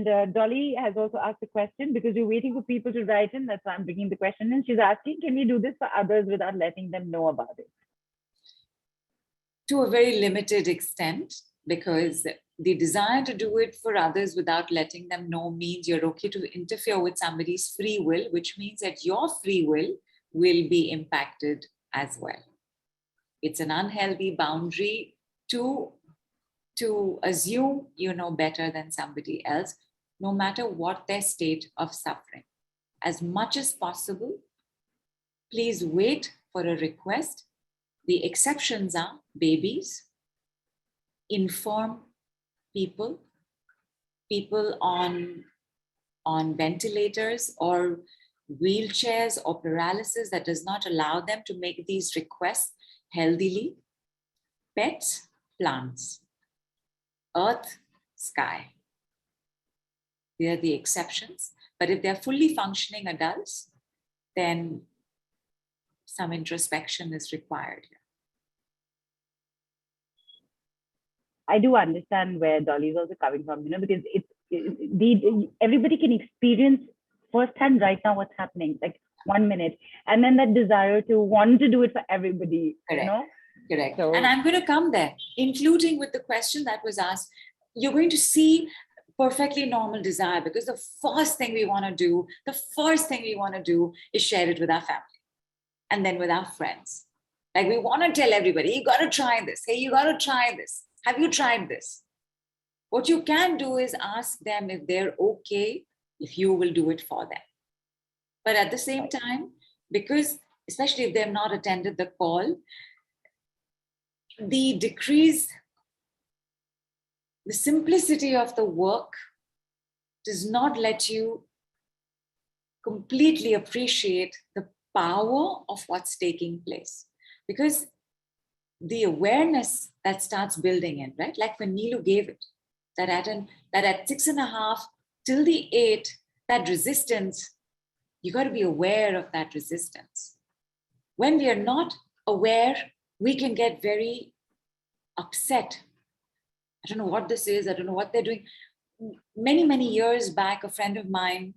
Dolly has also asked a question because you're waiting for people to write in. That's why I'm bringing the question in. She's asking, can we do this for others without letting them know about it? To a very limited extent, because the desire to do it for others without letting them know means you're okay to interfere with somebody's free will, which means that your free will be impacted as well. It's an unhealthy boundary to assume you know better than somebody else, no matter what their state of suffering. As much as possible, please wait for a request. The exceptions are babies, infirm people, people on ventilators or wheelchairs or paralysis that does not allow them to make these requests healthily, pets, plants, earth, sky. They are the exceptions. But if they're fully functioning adults, then some introspection is required. I do understand where Dolly is also coming from, because everybody can experience firsthand right now what's happening, like 1 minute, and then that desire to want to do it for everybody. Correct. Correct. So, and I'm going to come there, including with the question that was asked. You're going to see perfectly normal desire, because the first thing we want to do is share it with our family and then with our friends. Like, we want to tell everybody, you got to try this. Hey, you got to try this. Have you tried this? What you can do is ask them if they're okay, if you will do it for them. But at the same time, because especially if they've not attended the call, the simplicity of the work does not let you completely appreciate the power of what's taking place. Because the awareness that starts building in, right? Like when Nidhu gave it, that at 6.5 till the 8, that resistance, you got to be aware of that resistance. When we are not aware, we can get very upset. I don't know what this is. I don't know what they're doing. Many, many years back, a friend of mine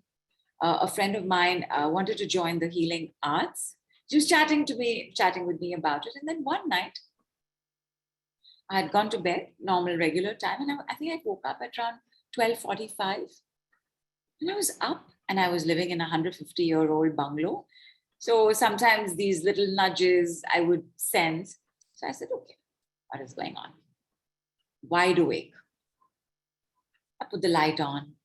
wanted to join the healing arts. She was chatting with me about it. And then one night, I had gone to bed, normal, regular time. And I think I woke up at around 12:45. And I was up, and I was living in a 150-year-old bungalow. So sometimes these little nudges I would sense. So I said, okay, what is going on? Wide awake. I put the light on.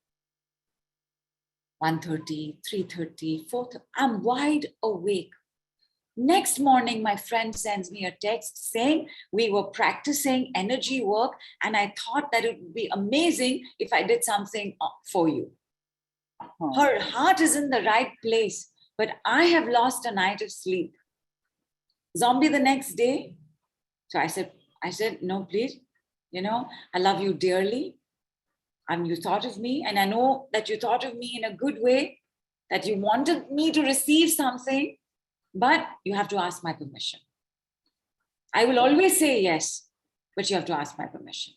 1:30, 3:30, 4:30. I'm wide awake. Next morning, my friend sends me a text saying we were practicing energy work, and I thought that it would be amazing if I did something for you. Her heart is in the right place, but I have lost a night of sleep. Zombie the next day. So I said, no, please, I love you dearly. You thought of me, and I know that you thought of me in a good way, that you wanted me to receive something, but you have to ask my permission. I will always say yes, but you have to ask my permission.